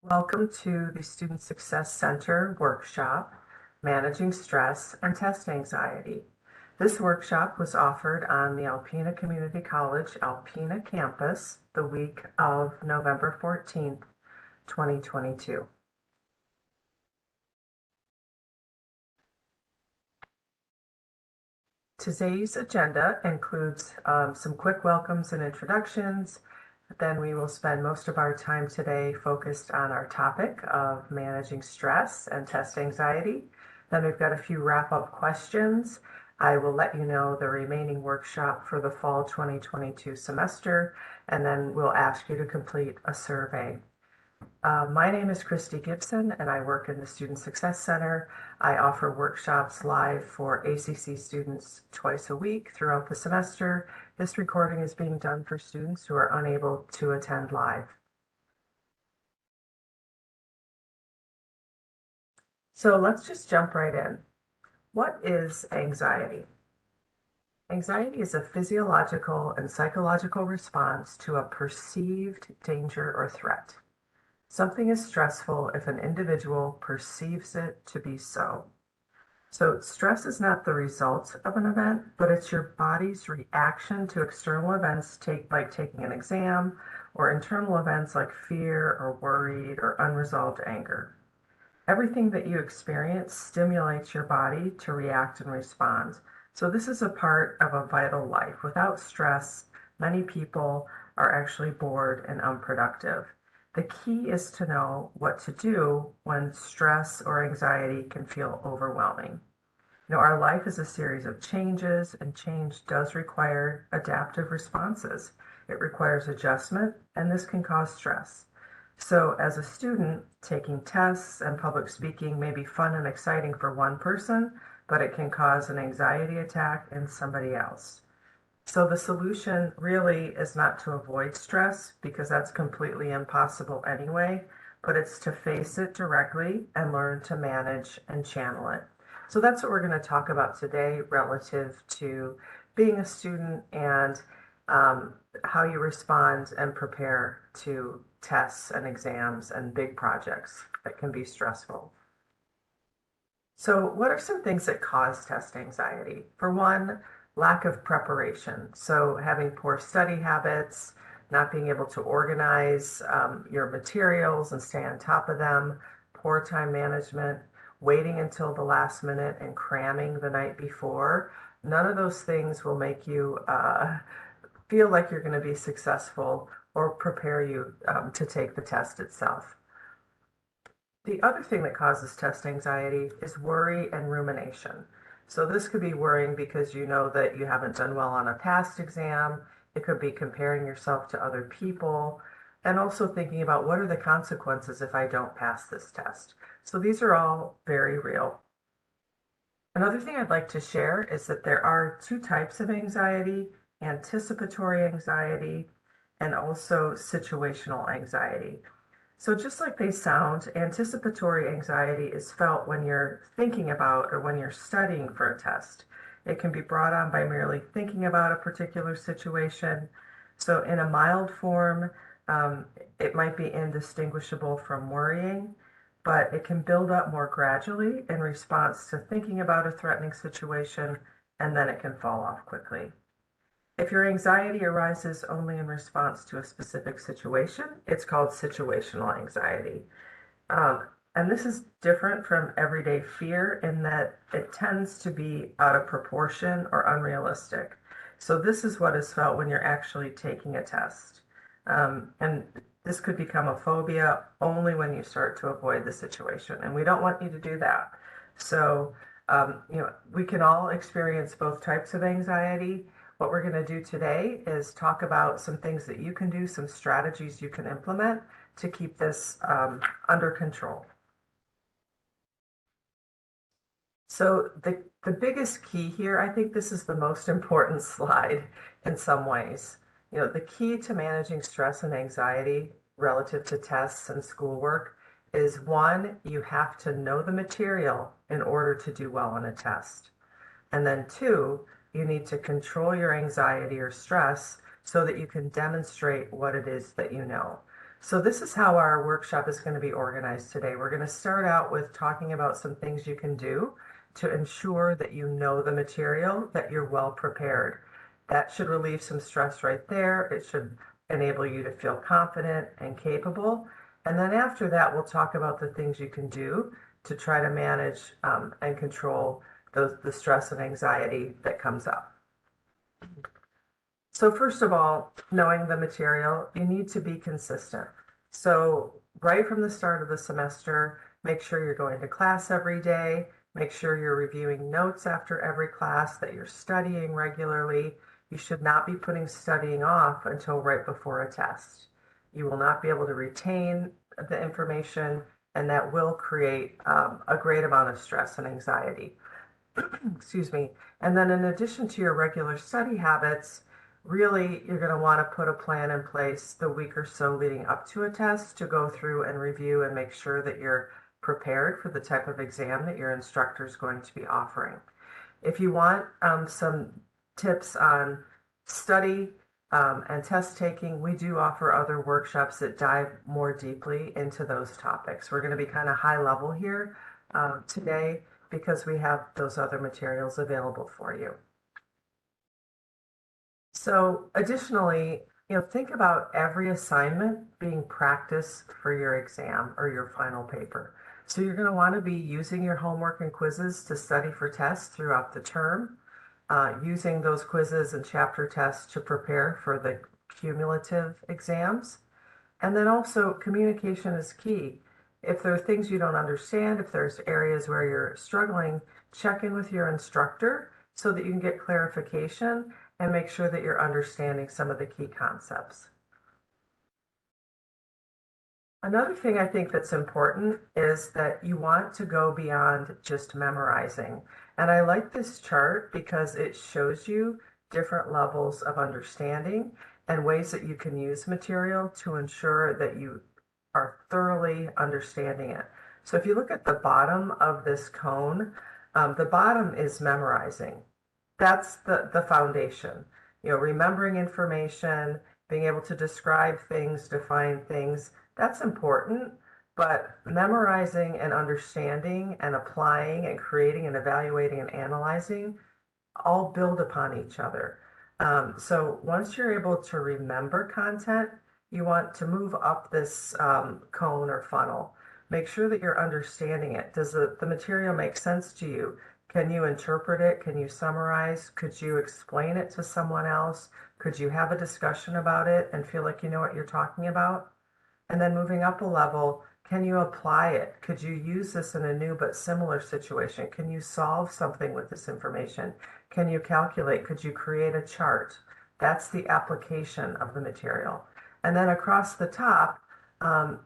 Welcome to the Student Success Center workshop, Managing Stress and Test Anxiety. This workshop was offered on the Alpena Community College Alpena campus the week of November 14th, 2022. Today's agenda includes some quick welcomes and introductions. Then we will spend most of our time today focused on our topic of managing stress and test anxiety. Then we've got a few wrap-up questions. I will let you know the remaining workshop for the fall 2022 semester, and then we'll ask you to complete a survey. My name is Christy Gibson, and I work in the Student Success Center. I offer workshops live for ACC students twice a week throughout the semester. This recording is being done for students who are unable to attend live. So let's just jump right in. What is anxiety? Anxiety is a physiological and psychological response to a perceived danger or threat. Something is stressful if an individual perceives it to be so. So stress is not the result of an event, but it's your body's reaction to external events, like taking an exam, or internal events like fear or worried or unresolved anger. Everything that you experience stimulates your body to react and respond. So this is a part of a vital life. Without stress, many people are actually bored and unproductive. The key is to know what to do when stress or anxiety can feel overwhelming. Our life is a series of changes, and change does require adaptive responses. It requires adjustment, and this can cause stress. So as a student, taking tests and public speaking may be fun and exciting for one person, but it can cause an anxiety attack in somebody else. So the solution really is not to avoid stress, because that's completely impossible anyway, but it's to face it directly and learn to manage and channel it. So that's what we're going to talk about today relative to being a student and how you respond and prepare to tests and exams and big projects that can be stressful. So what are some things that cause test anxiety? For one, lack of preparation. So having poor study habits, not being able to organize your materials and stay on top of them, poor time management, waiting until the last minute and cramming the night before. None of those things will make you feel like you're going to be successful or prepare you to take the test itself. The other thing that causes test anxiety is worry and rumination. So this could be worrying because you know that you haven't done well on a past exam. It could be comparing yourself to other people, and also thinking about what are the consequences if I don't pass this test. So these are all very real. Another thing I'd like to share is that there are two types of anxiety: anticipatory anxiety and also situational anxiety. So just like they sound, anticipatory anxiety is felt when you're thinking about or when you're studying for a test. It can be brought on by merely thinking about a particular situation. So in a mild form, it might be indistinguishable from worrying, but it can build up more gradually in response to thinking about a threatening situation, and then it can fall off quickly. If your anxiety arises only in response to a specific situation, it's called situational anxiety. And this is different from everyday fear in that it tends to be out of proportion or unrealistic. So this is what is felt when you're actually taking a test. And this could become a phobia only when you start to avoid the situation. And we don't want you to do that. So, we can all experience both types of anxiety. What we're going to do today is talk about some things that you can do, some strategies you can implement to keep this under control. So the biggest key here, I think this is the most important slide in some ways. The key to managing stress and anxiety relative to tests and schoolwork is, one, you have to know the material in order to do well on a test. And then two, you need to control your anxiety or stress so that you can demonstrate what it is that you know. So this is how our workshop is going to be organized today. We're going to start out with talking about some things you can do to ensure that you know the material, that you're well prepared. That should relieve some stress right there. It should enable you to feel confident and capable. And then after that, we'll talk about the things you can do to try to manage and control the stress and anxiety that comes up. So first of all, knowing the material, you need to be consistent. So right from the start of the semester, make sure you're going to class every day, make sure you're reviewing notes after every class, that you're studying regularly. You should not be putting studying off until right before a test. You will not be able to retain the information, and that will create a great amount of stress and anxiety. Excuse me. And then in addition to your regular study habits, really you're going to want to put a plan in place the week or so leading up to a test to go through and review and make sure that you're prepared for the type of exam that your instructor is going to be offering. If you want some tips on study and test taking, we do offer other workshops that dive more deeply into those topics. We're going to be kind of high level here today because we have those other materials available for you. So additionally, think about every assignment being practice for your exam or your final paper. So you're going to want to be using your homework and quizzes to study for tests throughout the term, using those quizzes and chapter tests to prepare for the cumulative exams. And then also communication is key. If there are things you don't understand, if there's areas where you're struggling, check in with your instructor so that you can get clarification and make sure that you're understanding some of the key concepts. Another thing I think that's important is that you want to go beyond just memorizing. And I like this chart because it shows you different levels of understanding and ways that you can use material to ensure that you are thoroughly understanding it. So if you look at the bottom of this cone, the bottom is memorizing. That's the foundation. Remembering information, being able to describe things, define things, that's important. But memorizing and understanding and applying and creating and evaluating and analyzing all build upon each other. So once you're able to remember content, you want to move up this cone or funnel. Make sure that you're understanding it. Does the material make sense to you? Can you interpret it? Can you summarize? Could you explain it to someone else? Could you have a discussion about it and feel like you know what you're talking about? And then moving up a level, can you apply it? Could you use this in a new but similar situation? Can you solve something with this information? Can you calculate? Could you create a chart? That's the application of the material. And then across the top,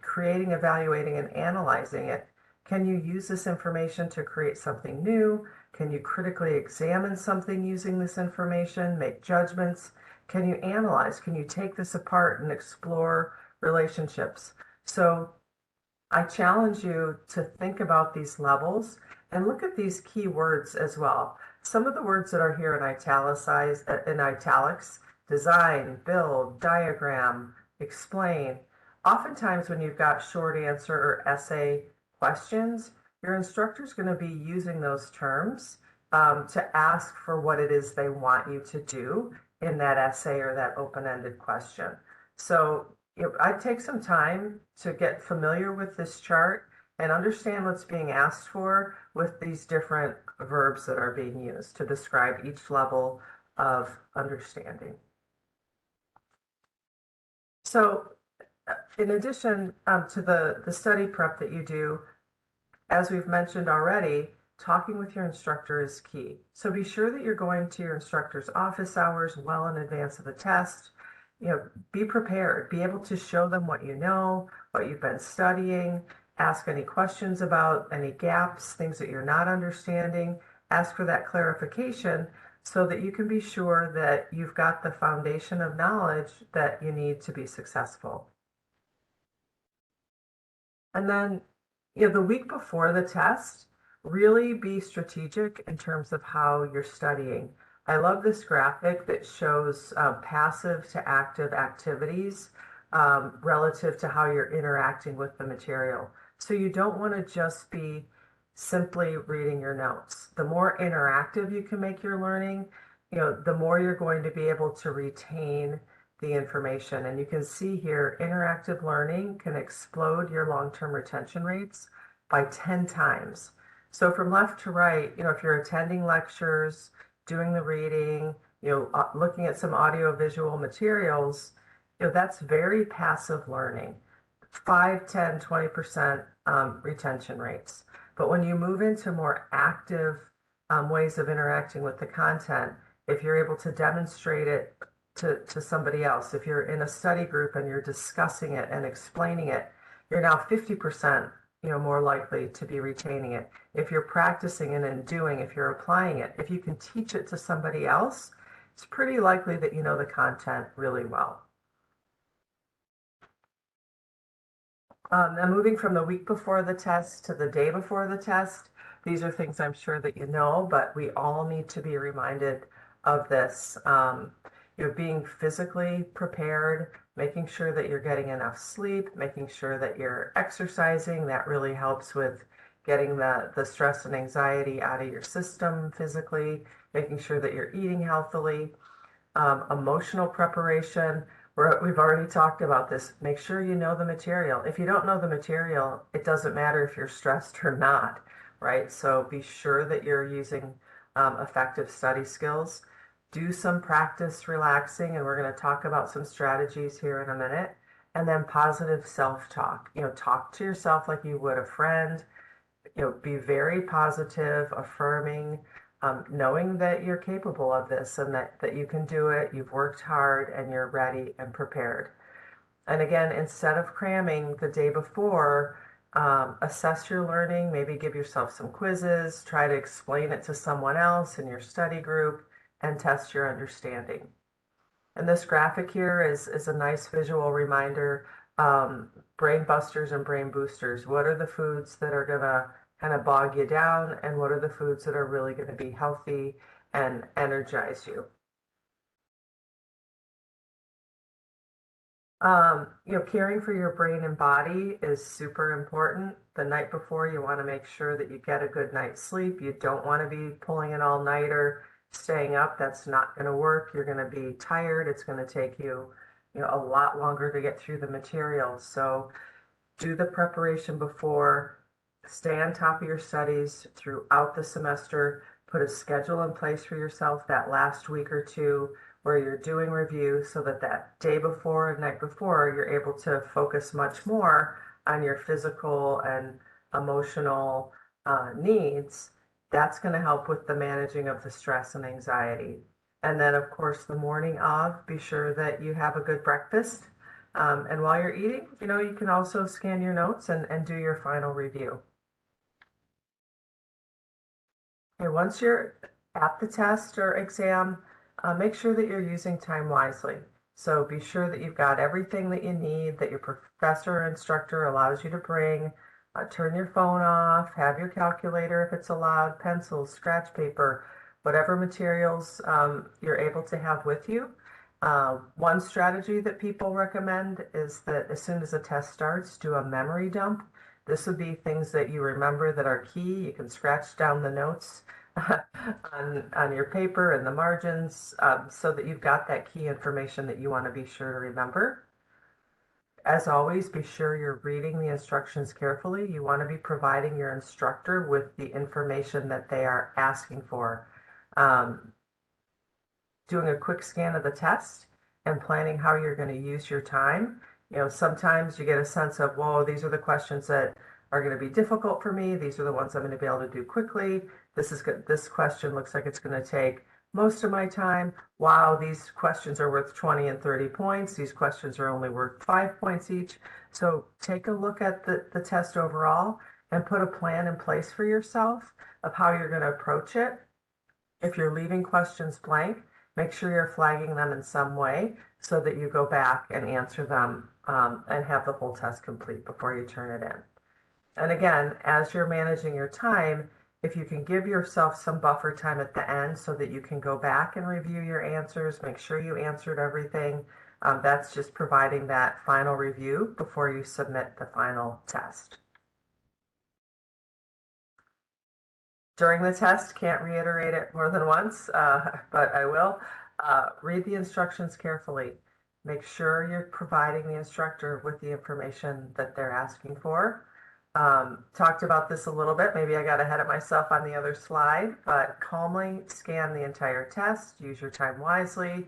creating, evaluating, and analyzing it. Can you use this information to create something new? Can you critically examine something using this information, make judgments? Can you analyze? Can you take this apart and explore relationships? So I challenge you to think about these levels and look at these key words as well. Some of the words that are here in italics, design, build, diagram, explain. Oftentimes when you've got short answer or essay questions, your instructor is going to be using those terms to ask for what it is they want you to do in that essay or that open-ended question. So I'd take some time to get familiar with this chart and understand what's being asked for with these different verbs that are being used to describe each level of understanding. So in addition to the study prep that you do, as we've mentioned already, talking with your instructor is key. So be sure that you're going to your instructor's office hours well in advance of the test. Be prepared, be able to show them what you know, what you've been studying, ask any questions about any gaps, things that you're not understanding, ask for that clarification so that you can be sure that you've got the foundation of knowledge that you need to be successful. And then, the week before the test, really be strategic in terms of how you're studying. I love this graphic that shows passive to active activities relative to how you're interacting with the material. So you don't want to just be simply reading your notes. The more interactive you can make your learning, the more you're going to be able to retain the information. And you can see here, interactive learning can explode your long-term retention rates by 10 times. So from left to right, if you're attending lectures, doing the reading, looking at some audio visual materials, that's very passive learning. 5, 10, 20% retention rates. But when you move into more active ways of interacting with the content, if you're able to demonstrate it to somebody else, if you're in a study group and you're discussing it and explaining it, you're now 50% more likely to be retaining it. If you're practicing it and doing, if you're applying it, if you can teach it to somebody else, it's pretty likely that you know the content really well. Now moving from the week before the test to the day before the test, these are things I'm sure that you know, but we all need to be reminded of this. Being physically prepared, making sure that you're getting enough sleep, making sure that you're exercising. That really helps with getting the stress and anxiety out of your system physically, making sure that you're eating healthily. Emotional preparation. We've already talked about this. Make sure you know the material. If you don't know the material, it doesn't matter if you're stressed or not, right? So be sure that you're using effective study skills. Do some practice relaxing, and we're going to talk about some strategies here in a minute. And then positive self-talk. Talk to yourself like you would a friend. Be very positive, affirming, knowing that you're capable of this and that you can do it, you've worked hard, and you're ready and prepared. And again, instead of cramming the day before, assess your learning, maybe give yourself some quizzes, try to explain it to someone else in your study group, and test your understanding. And this graphic here is a nice visual reminder, brain busters and brain boosters. What are the foods that are going to kind of bog you down, and what are the foods that are really going to be healthy and energize you? Caring for your brain and body is super important. The night before, you want to make sure that you get a good night's sleep. You don't want to be pulling an all-nighter, staying up. That's not going to work. You're going to be tired. It's going to take you, a lot longer to get through the material. So do the preparation before, stay on top of your studies throughout the semester, put a schedule in place for yourself that last week or two where you're doing review so that day before and night before, you're able to focus much more on your physical and emotional needs. That's going to help with the managing of the stress and anxiety. And then, of course, the morning of, be sure that you have a good breakfast. And while you're eating, you can also scan your notes and do your final review. Okay, once you're at the test or exam, make sure that you're using time wisely. So be sure that you've got everything that you need, that your professor or instructor allows you to bring. Turn your phone off, have your calculator if it's allowed, pencils, scratch paper, whatever materials you're able to have with you. One strategy that people recommend is that as soon as the test starts, do a memory dump. This would be things that you remember that are key. You can scratch down the notes on your paper and the margins so that you've got that key information that you want to be sure to remember. As always, be sure you're reading the instructions carefully. You want to be providing your instructor with the information that they are asking for. Doing a quick scan of the test and planning how you're going to use your time. Sometimes you get a sense of, whoa, these are the questions that are going to be difficult for me. These are the ones I'm going to be able to do quickly. This question looks like it's going to take most of my time. Wow, these questions are worth 20 and 30 points. These questions are only worth 5 points each. So take a look at the test overall and put a plan in place for yourself of how you're going to approach it. If you're leaving questions blank, make sure you're flagging them in some way so that you go back and answer them and have the whole test complete before you turn it in. And again, as you're managing your time, if you can give yourself some buffer time at the end so that you can go back and review your answers, make sure you answered everything, That's just providing that final review before you submit the final test. During the test, can't reiterate it more than once, but I will. Read the instructions carefully. Make sure you're providing the instructor with the information that they're asking for. Talked about this a little bit. Maybe I got ahead of myself on the other slide, but calmly scan the entire test. Use your time wisely.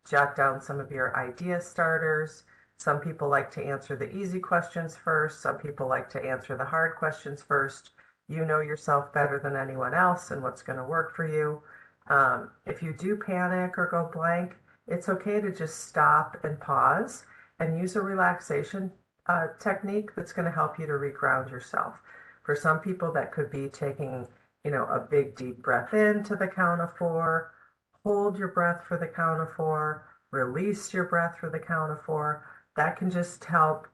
Jot down some of your idea starters. Some people like to answer the easy questions first. Some people like to answer the hard questions first. You know yourself better than anyone else and what's going to work for you. If you do panic or go blank, it's okay to just stop and pause and use a relaxation technique that's going to help you to reground yourself. For some people, that could be taking, a big deep breath in to the count of 4, hold your breath for the count of 4, release your breath for the count of 4. That can just help,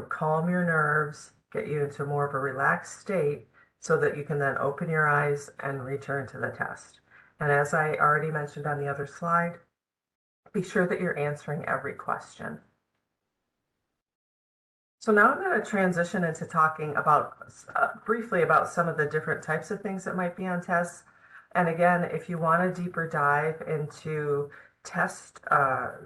calm your nerves, get you into more of a relaxed state so that you can then open your eyes and return to the test. And as I already mentioned on the other slide, be sure that you're answering every question. So now I'm going to transition into talking about briefly about some of the different types of things that might be on tests. And again, if you want a deeper dive into test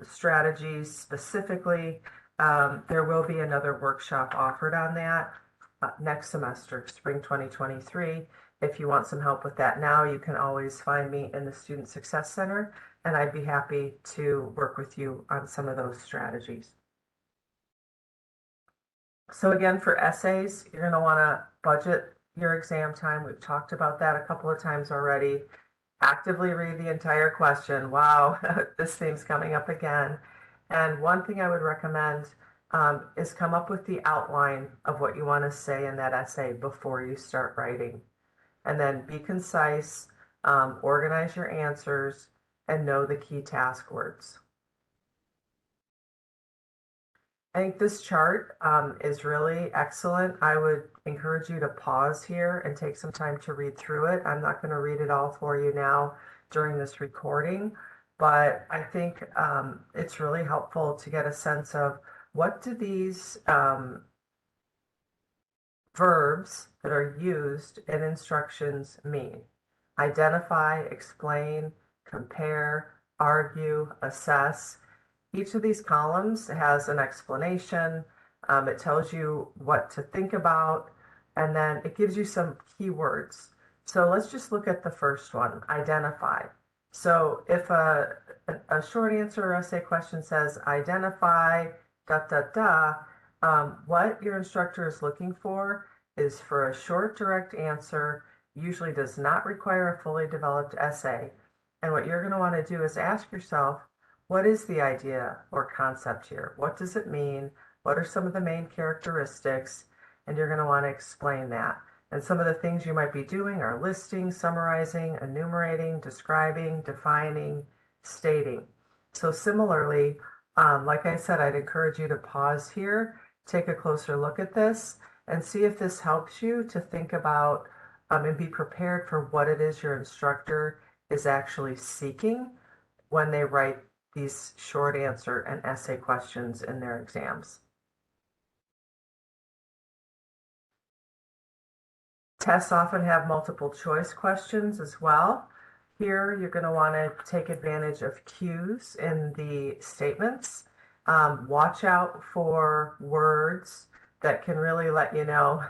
strategies specifically, there will be another workshop offered on that next semester, spring 2023. If you want some help with that now, you can always find me in the Student Success Center, and I'd be happy to work with you on some of those strategies. So again, for essays, you're going to want to budget your exam time. We've talked about that a couple of times already. Actively read the entire question. Wow, this theme's coming up again. And one thing I would recommend is come up with the outline of what you want to say in that essay before you start writing. And then be concise, organize your answers, and know the key task words. I think this chart is really excellent. I would encourage you to pause here and take some time to read through it. I'm not going to read it all for you now during this recording, but I think it's really helpful to get a sense of what do these verbs that are used in instructions mean. Identify, explain, compare, argue, assess. Each of these columns has an explanation. It tells you what to think about, and then it gives you some keywords. So let's just look at the first one, identify. So if a short answer or essay question says identify, what your instructor is looking for is for a short, direct answer, usually does not require a fully developed essay. And what you're going to want to do is ask yourself, what is the idea or concept here? What does it mean? What are some of the main characteristics? And you're going to want to explain that. And some of the things you might be doing are listing, summarizing, enumerating, describing, defining, stating. So similarly, like I said, I'd encourage you to pause here, take a closer look at this, and see if this helps you to think about and be prepared for what it is your instructor is actually seeking when they write these short answer and essay questions in their exams. Tests often have multiple choice questions as well. Here, you're going to want to take advantage of cues in the statements. Watch out for words that can really let you know.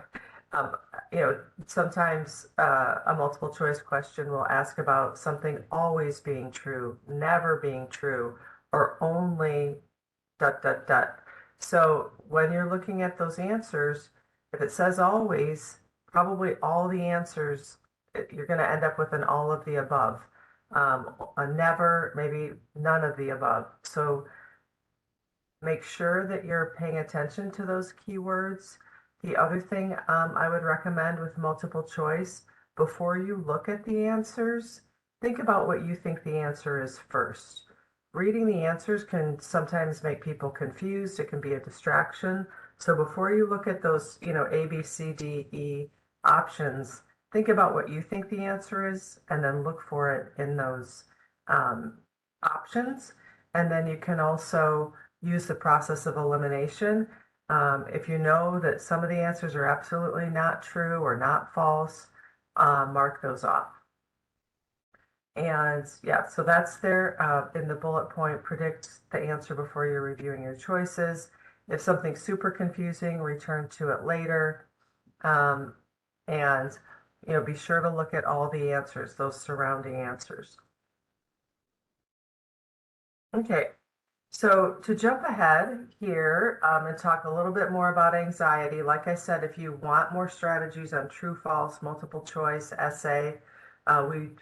Sometimes a multiple choice question will ask about something always being true, never being true, or only ... So when you're looking at those answers, if it says always, probably all the answers, you're going to end up with an all of the above. A never, maybe none of the above. So make sure that you're paying attention to those keywords. The other thing I would recommend with multiple choice, before you look at the answers, think about what you think the answer is first. Reading the answers can sometimes make people confused. It can be a distraction. So before you look at those, A, B, C, D, E options, think about what you think the answer is, and then look for it in those options. And then you can also use the process of elimination. If you know that some of the answers are absolutely not true or not false, mark those off. And yeah, so that's there in the bullet point, predict the answer before you're reviewing your choices. If something's super confusing, return to it later. Um, and, be sure to look at all the answers, those surrounding answers. Okay, so to jump ahead here and talk a little bit more about anxiety, like I said, if you want more strategies on true, false, multiple choice, essay,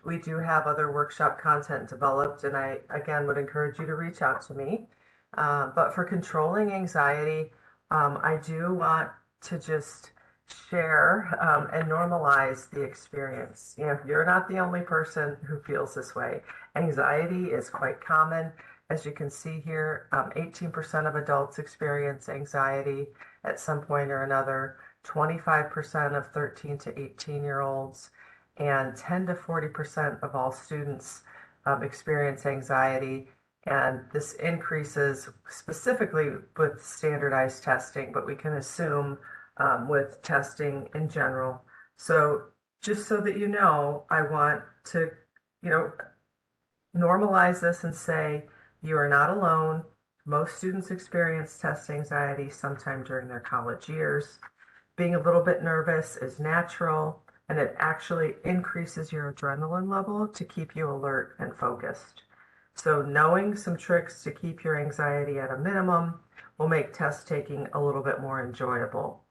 we do have other workshop content developed, and I, again, would encourage you to reach out to me. But for controlling anxiety, I do want to just share and normalize the experience. You're not the only person who feels this way. Anxiety is quite common. As you can see here, 18% of adults experience anxiety at some point or another, 25% of 13 to 18-year-olds, and 10 to 40% of all students experience anxiety. And this increases specifically with standardized testing, but we can assume with testing in general. So just so that you know, I want to, normalize this and say, you are not alone. Most students experience test anxiety sometime during their college years. Being a little bit nervous is natural, and it actually increases your adrenaline level to keep you alert and focused. So knowing some tricks to keep your anxiety at a minimum will make test taking a little bit more enjoyable.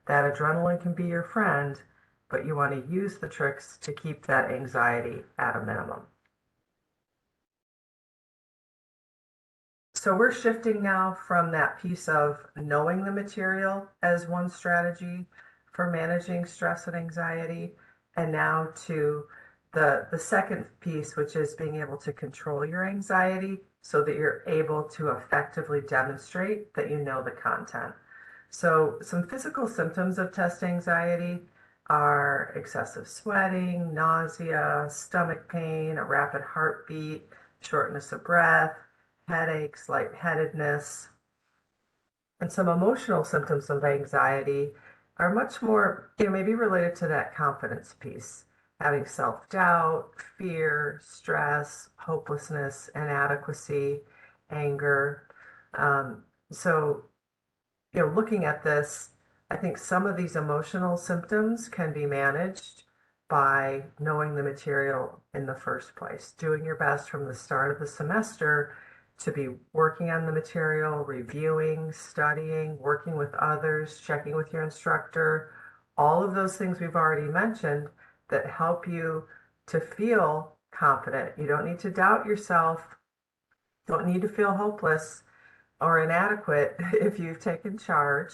That adrenaline can be your friend, but you want to use the tricks to keep that anxiety at a minimum. So we're shifting now from that piece of knowing the material as one strategy for managing stress and anxiety, and now to the second piece, which is being able to control your anxiety so that you're able to effectively demonstrate that you know the content. So some physical symptoms of test anxiety are excessive sweating, nausea, stomach pain, a rapid heartbeat, shortness of breath, headaches, lightheadedness, and some emotional symptoms of anxiety are much more, maybe related to that confidence piece, having self-doubt, fear, stress, hopelessness, inadequacy, anger. So, looking at this, I think some of these emotional symptoms can be managed by knowing the material in the first place, doing your best from the start of the semester to be working on the material, reviewing, studying, working with others, checking with your instructor, all of those things we've already mentioned that help you to feel confident. You don't need to doubt yourself, don't need to feel hopeless or inadequate if you've taken charge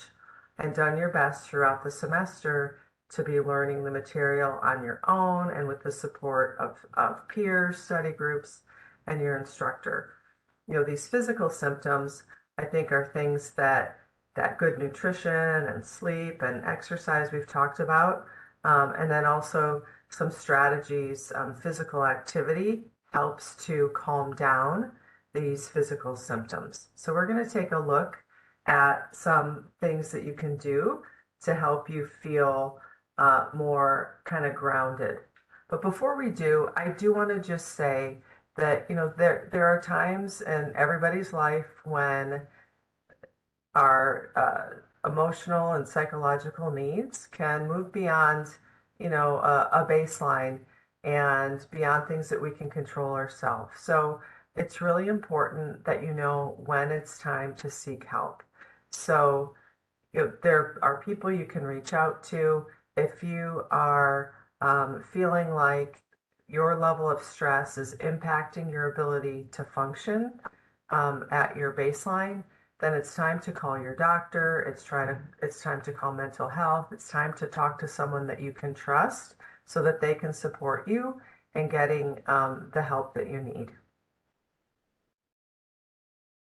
and done your best throughout the semester to be learning the material on your own and with the support of peers, study groups, and your instructor. These physical symptoms, I think, are things that good nutrition and sleep and exercise we've talked about, and then also some strategies. Physical activity helps to calm down these physical symptoms. So we're going to take a look at some things that you can do to help you feel more kind of grounded. But before we do, I do want to just say that there are times in everybody's life when our emotional and psychological needs can move beyond a baseline and beyond things that we can control ourselves. So it's really important that you know when it's time to seek help. So there are people you can reach out to if you are feeling like your level of stress is impacting your ability to function at your baseline. Then it's time to call your doctor. It's time to call mental health. It's time to talk to someone that you can trust so that they can support you in getting the help that you need.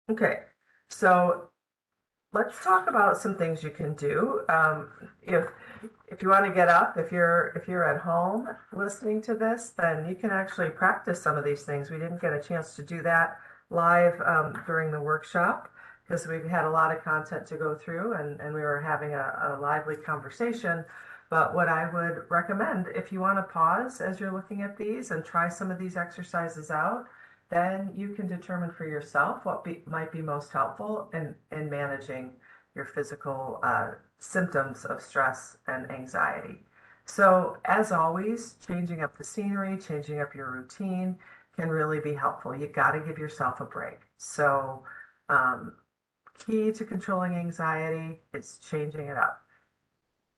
Okay, so let's talk about some things you can do. If you want to get up, if you're at home listening to this, then you can actually practice some of these things. We didn't get a chance to do that live during the workshop because we've had a lot of content to go through and we were having a lively conversation. But what I would recommend, if you want to pause as you're looking at these and try some of these exercises out, then you can determine for yourself what might be most helpful in managing your physical symptoms of stress and anxiety. So, as always, changing up the scenery, changing up your routine can really be helpful. You got to give yourself a break. So, um, key to controlling anxiety is changing it up.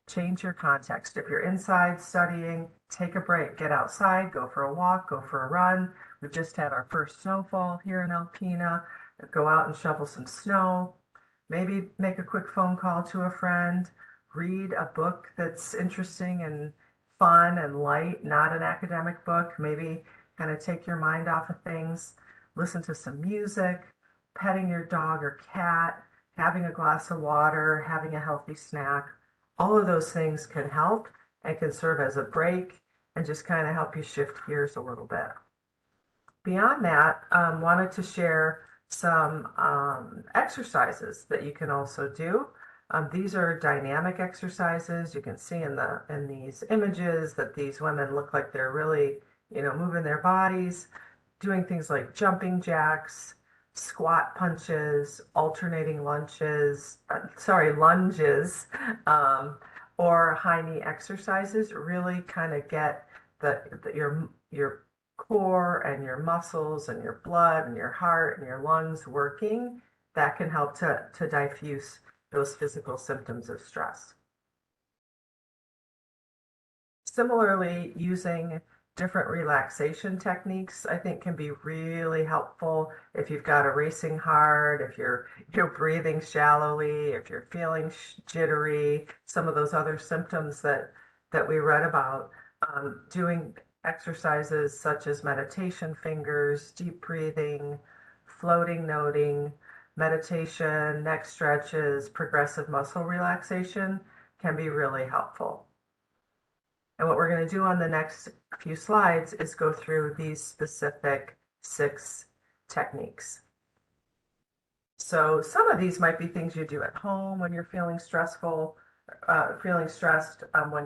Change your context. If you're inside studying, take a break, get outside, go for a walk, go for a run. We just had our first snowfall here in Alpena. Go out and shovel some snow. Maybe make a quick phone call to a friend. Read a book that's interesting and fun and light, not an academic book. Maybe kind of take your mind off of things. Listen to some music, petting your dog or cat, having a glass of water, having a healthy snack. All of those things can help and can serve as a break and just kind of help you shift gears a little bit. Beyond that, wanted to share some exercises that you can also do. These are dynamic exercises. You can see in these images that these women look like they're really, moving their bodies, doing things like jumping jacks, squat punches, alternating lunges, um, or high knee exercises. Really kind of get your core and your muscles and your blood and your heart and your lungs working. That can help to diffuse those physical symptoms of stress. Similarly, using different relaxation techniques, I think can be really helpful if you've got a racing heart, if you're breathing shallowly, if you're feeling jittery, some of those other symptoms that we read about. Doing exercises such as meditation fingers, deep breathing, floating noting, meditation, neck stretches, progressive muscle relaxation can be really helpful. And what we're going to do on the next few slides is go through these specific 6 techniques. So some of these might be things you do at home when you're feeling stressed when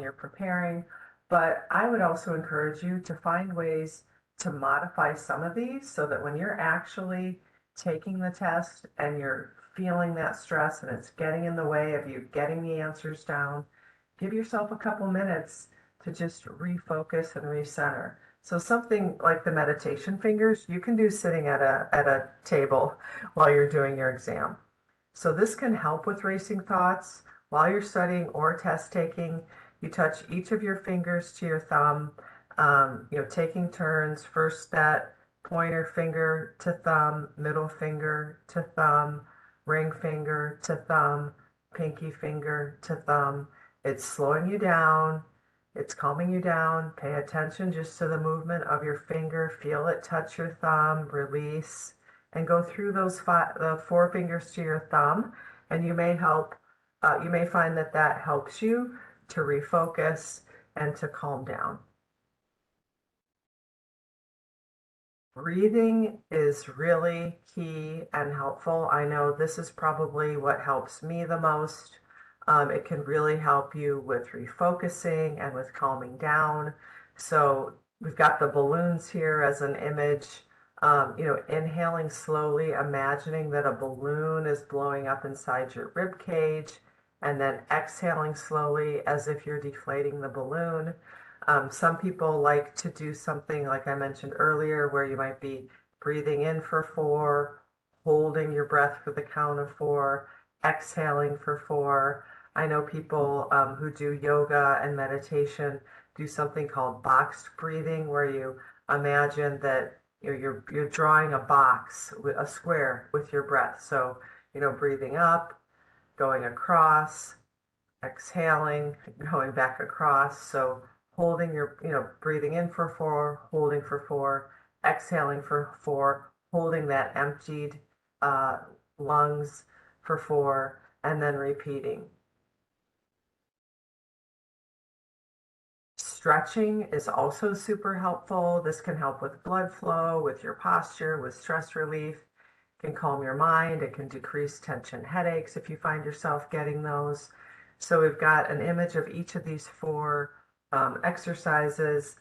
you're preparing. But I would also encourage you to find ways to modify some of these so that when you're actually taking the test and you're feeling that stress and it's getting in the way of you getting the answers down, give yourself a couple minutes to just refocus and recenter. So something like the meditation fingers, you can do sitting at a table while you're doing your exam. So this can help with racing thoughts while you're studying or test taking. You touch each of your fingers to your thumb, taking turns. First that pointer finger to thumb, middle finger to thumb, ring finger to thumb, pinky finger to thumb. It's slowing you down. It's calming you down. Pay attention just to the movement of your finger. Feel it touch your thumb, release, and go through the 4 fingers to your thumb. And you may find that helps you to refocus and to calm down. Breathing is really key and helpful. I know this is probably what helps me the most. It can really help you with refocusing and with calming down. So we've got the balloons here as an image. Inhaling slowly, imagining that a balloon is blowing up inside your rib cage, and then exhaling slowly as if you're deflating the balloon. Some people like to do something like I mentioned earlier, where you might be breathing in for 4, holding your breath for the count of 4, exhaling for 4. I know people who do yoga and meditation do something called boxed breathing, where you imagine that you're drawing a box, a square with your breath. So, breathing up, going across, exhaling, going back across. So holding breathing in for 4, holding for 4, exhaling for 4, holding that emptied lungs for 4, and then repeating. Stretching is also super helpful. This can help with blood flow, with your posture, with stress relief. can calm your mind. It can decrease tension headaches if you find yourself getting those. So we've got an image of each of these four exercises.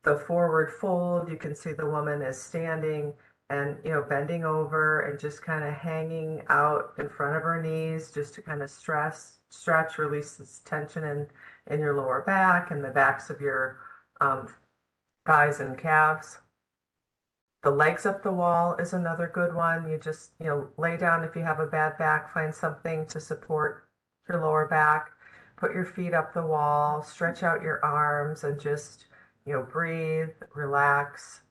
The forward fold, you can see the woman is standing and bending over and just kind of hanging out in front of her knees just to kind of stretch, release this tension in your lower back and the backs of your thighs and calves. The legs up the wall is another good one. You just, lay down if you have a bad back, find something to support your lower back, put your feet up the wall, stretch out your arms and just, breathe, relax.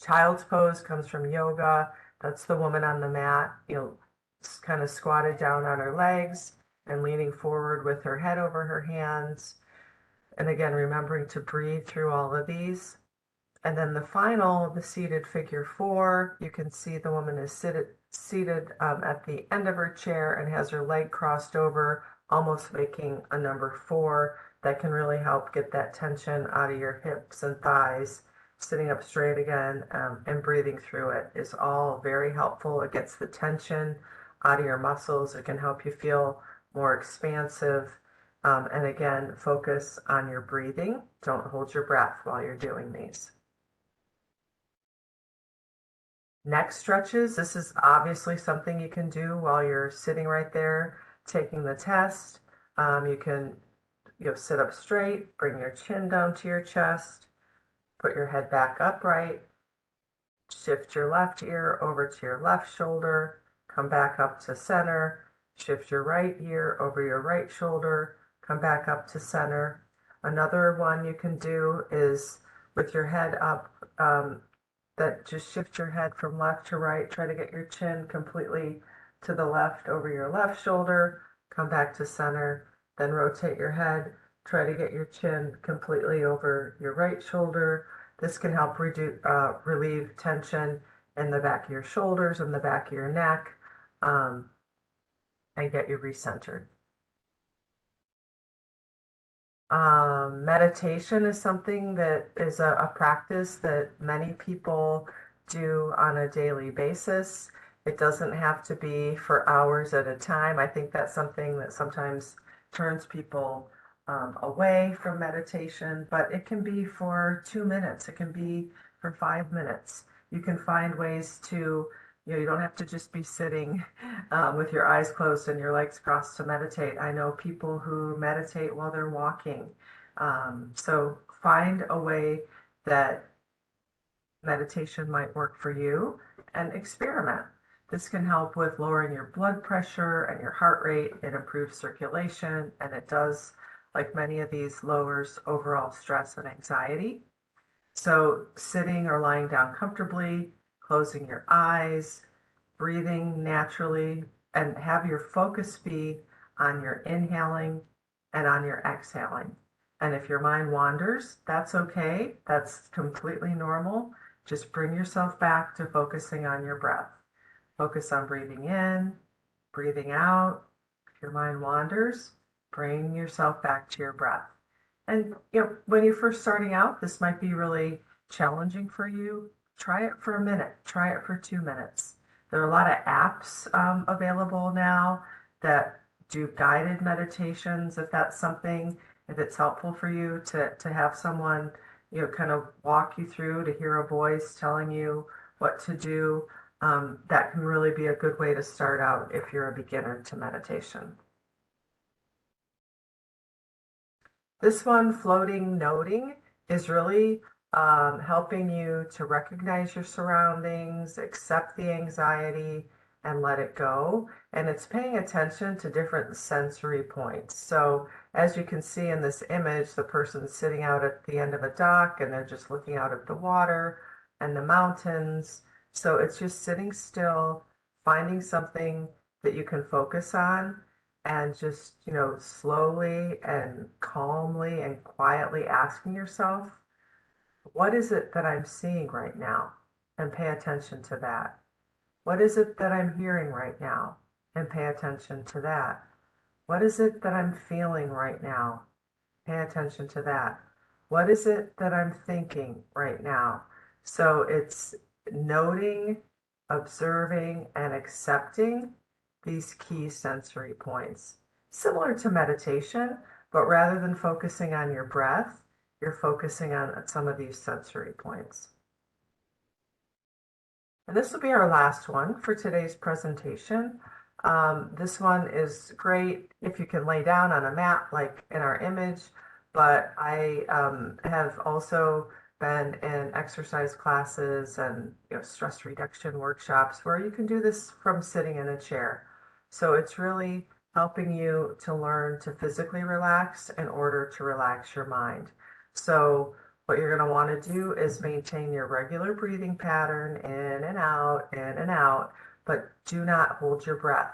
Child's pose comes from yoga. That's the woman on the mat, kind of squatted down on her legs and leaning forward with her head over her hands. And again, remembering to breathe through all of these. And then the final, the seated figure four, you can see the woman is seated at the end of her chair and has her leg crossed over, almost making a number four. That can really help get that tension out of your hips and thighs. Sitting up straight again and breathing through it is all very helpful. It gets the tension out of your muscles. It can help you feel more expansive. And again, focus on your breathing. Don't hold your breath while you're doing these. Neck stretches. This is obviously something you can do while you're sitting right there taking the test. You can sit up straight, bring your chin down to your chest, put your head back upright, shift your left ear over to your left shoulder, come back up to center, shift your right ear over your right shoulder, come back up to center. Another one you can do is with your head up, that just shift your head from left to right. Try to get your chin completely to the left over your left shoulder. Come back to center. Then rotate your head. Try to get your chin completely over your right shoulder. This can help relieve tension in the back of your shoulders and the back of your neck and get you recentered. Meditation is something that is a practice that many people do on a daily basis. It doesn't have to be for hours at a time. I think that's something that sometimes turns people away from meditation, but it can be for 2 minutes. It can be for 5 minutes. You can find ways to, you don't have to just be sitting with your eyes closed and your legs crossed to meditate. I know people who meditate while they're walking. So find a way that meditation might work for you and experiment. This can help with lowering your blood pressure and your heart rate. It improves circulation, and it does, like many of these, lowers overall stress and anxiety. So sitting or lying down comfortably, closing your eyes, breathing naturally, and have your focus be on your inhaling and on your exhaling. And if your mind wanders, that's okay. That's completely normal. Just bring yourself back to focusing on your breath. Focus on breathing in, breathing out. If your mind wanders, bring yourself back to your breath. And when you're first starting out, this might be really challenging for you. Try it for a minute. Try it for 2 minutes. There are a lot of apps available now that do guided meditations. If that's something, if it's helpful for you to have someone, kind of walk you through, to hear a voice telling you what to do, that can really be a good way to start out if you're a beginner to meditation. This one, floating noting, is really helping you to recognize your surroundings, accept the anxiety, and let it go. And it's paying attention to different sensory points. So as you can see in this image, the person's sitting out at the end of a dock and they're just looking out at the water and the mountains. So it's just sitting still, finding something that you can focus on, and just, slowly and calmly and quietly asking yourself, what is it that I'm seeing right now? And pay attention to that. What is it that I'm hearing right now? And pay attention to that. What is it that I'm feeling right now? Pay attention to that. What is it that I'm thinking right now? So it's noting observing and accepting these key sensory points. Similar to meditation, but rather than focusing on your breath, you're focusing on some of these sensory points. And this will be our last one for today's presentation. This one is great if you can lay down on a mat like in our image, but I have also been in exercise classes and stress reduction workshops where you can do this from sitting in a chair. So it's really helping you to learn to physically relax in order to relax your mind. So what you're going to want to do is maintain your regular breathing pattern in and out, but do not hold your breath.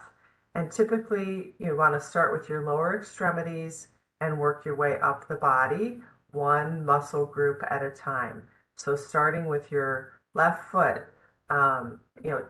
And typically you want to start with your lower extremities and work your way up the body, one muscle group at a time. So starting with your left foot,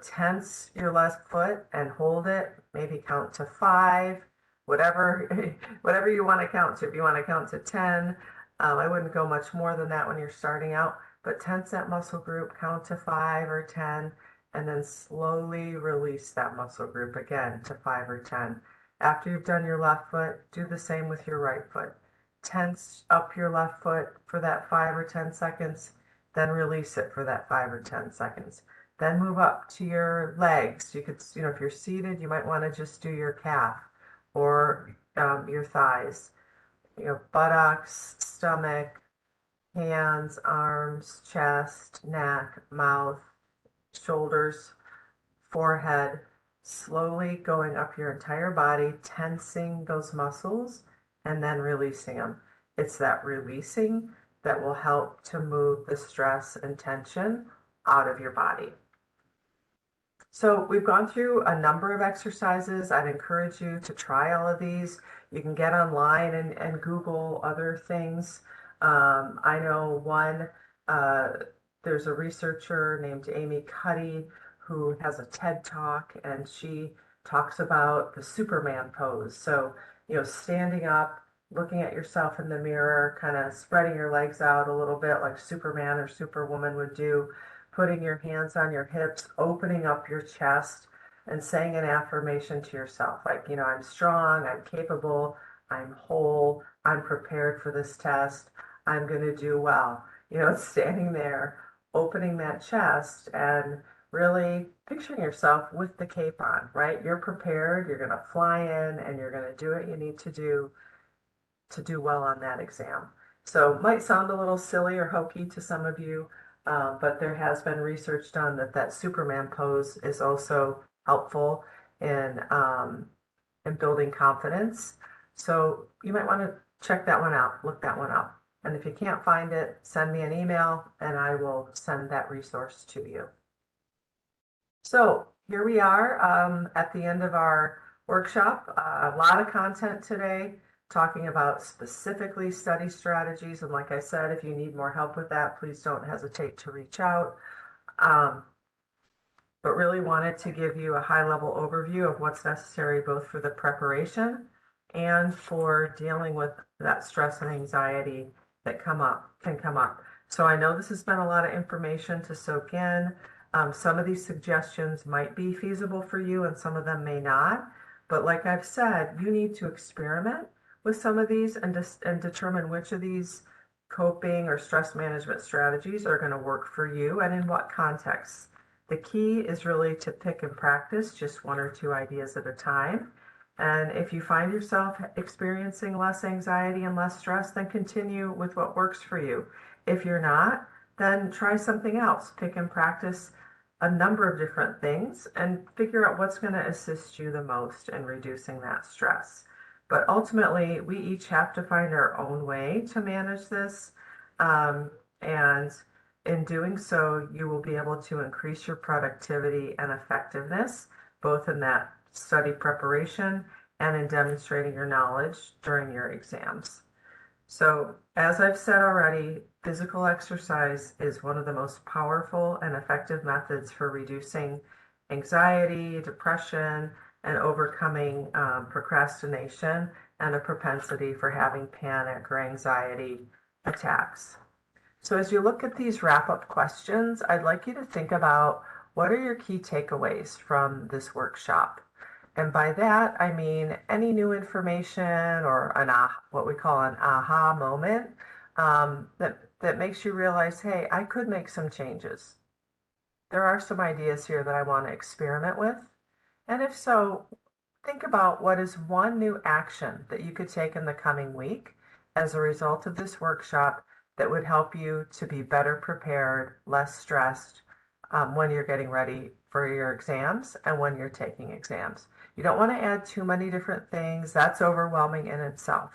tense your left foot and hold it, maybe count to 5, whatever, whatever you want to count to. If you want to count to 10, I wouldn't go much more than that when you're starting out, but tense that muscle group, count to 5 or 10, and then slowly release that muscle group again to 5 or 10. After you've done your left foot, do the same with your right foot. Tense up your left foot for that 5 or 10 seconds, then release it for that 5 or 10 seconds. Then move up to your legs. You could, if you're seated, you might want to just do your calf or your thighs. Buttocks, stomach, hands, arms, chest, neck, mouth, shoulders, forehead, slowly going up your entire body, tensing those muscles and then releasing them. It's that releasing that will help to move the stress and tension out of your body. So we've gone through a number of exercises. I'd encourage you to try all of these. You can get online and Google other things. I know there's a researcher named Amy Cuddy who has a TED Talk, and she talks about the Superman pose. So, standing up, looking at yourself in the mirror, kind of spreading your legs out a little bit like Superman or Superwoman would do, putting your hands on your hips, opening up your chest, and saying an affirmation to yourself, like, I'm strong, I'm capable, I'm whole, I'm prepared for this test, I'm going to do well. Standing there, opening that chest and really picturing yourself with the cape on, right? You're prepared, you're going to fly in, and you're going to do what you need to do well on that exam. So it might sound a little silly or hokey to some of you, but there has been research done that Superman pose is also helpful in building confidence. So you might want to check that one out, look that one up. And if you can't find it, send me an email and I will send that resource to you. So here we are at the end of our workshop. A lot of content today talking about specifically study strategies. And like I said, if you need more help with that, please don't hesitate to reach out. But really wanted to give you a high-level overview of what's necessary both for the preparation and for dealing with that stress and anxiety that can come up. So I know this has been a lot of information to soak in. Some of these suggestions might be feasible for you and some of them may not. But like I've said, you need to experiment with some of these and determine which of these coping or stress management strategies are going to work for you and in what contexts. The key is really to pick and practice just 1 or 2 ideas at a time. And if you find yourself experiencing less anxiety and less stress, then continue with what works for you. If you're not, then try something else. Pick and practice a number of different things and figure out what's going to assist you the most in reducing that stress. But ultimately, we each have to find our own way to manage this. And in doing so, you will be able to increase your productivity and effectiveness, both in that study preparation and in demonstrating your knowledge during your exams. So, as I've said already, physical exercise is one of the most powerful and effective methods for reducing anxiety, depression, and overcoming procrastination and a propensity for having panic or anxiety attacks. So as you look at these wrap-up questions, I'd like you to think about what are your key takeaways from this workshop? And by that, I mean any new information or what we call an aha moment that makes you realize, hey, I could make some changes. There are some ideas here that I want to experiment with. And if so, think about what is one new action that you could take in the coming week as a result of this workshop that would help you to be better prepared, less stressed when you're getting ready for your exams and when you're taking exams. You don't want to add too many different things. That's overwhelming in itself.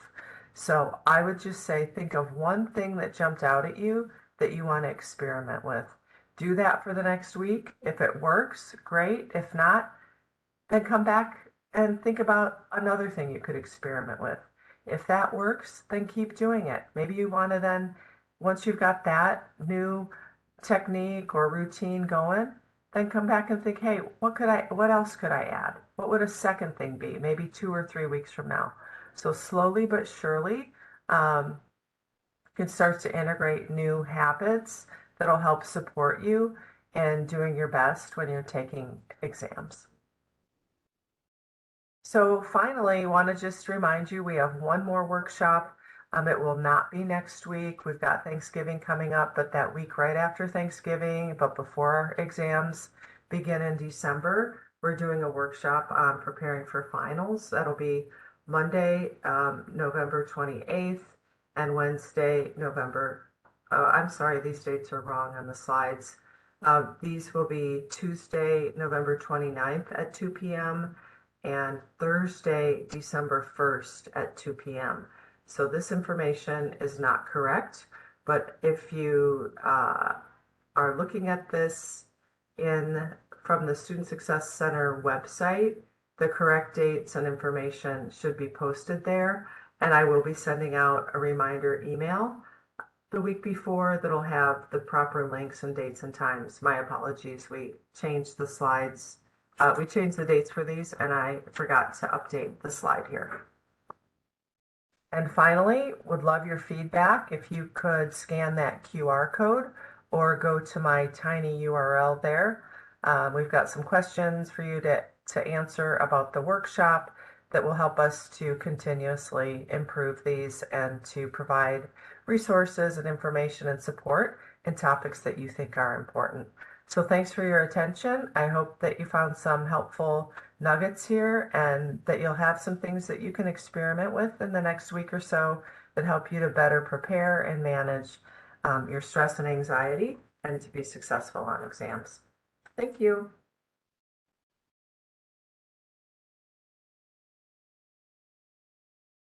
So I would just say think of one thing that jumped out at you that you want to experiment with. Do that for the next week. If it works, great. If not, then come back and think about another thing you could experiment with. If that works, then keep doing it. Maybe you want to then, once you've got that new technique or routine going, then come back and think, hey, what else could I add? What would a second thing be? Maybe 2 or 3 weeks from now. So slowly but surely, you can start to integrate new habits that'll help support you in doing your best when you're taking exams. So finally, I want to just remind you, we have one more workshop. It will not be next week. We've got Thanksgiving coming up, but that week right after Thanksgiving, but before our exams begin in December, we're doing a workshop on preparing for finals. That'll be Monday, November 28th, and Wednesday, I'm sorry, these dates are wrong on the slides. These will be Tuesday, November 29th at 2 p.m. and Thursday, December 1st at 2 p.m. So this information is not correct, but if you are looking at this from the Student Success Center website, the correct dates and information should be posted there, and I will be sending out a reminder email the week before that'll have the proper links and dates and times. My apologies, we changed the slides. We changed the dates for these and I forgot to update the slide here. And finally, would love your feedback. If you could scan that QR code or go to my tiny URL there. We've got some questions for you to answer about the workshop that will help us to continuously improve these and to provide resources and information and support in topics that you think are important. So thanks for your attention. I hope that you found some helpful nuggets here and that you'll have some things that you can experiment with in the next week or so that help you to better prepare and manage your stress and anxiety and to be successful on exams. Thank you.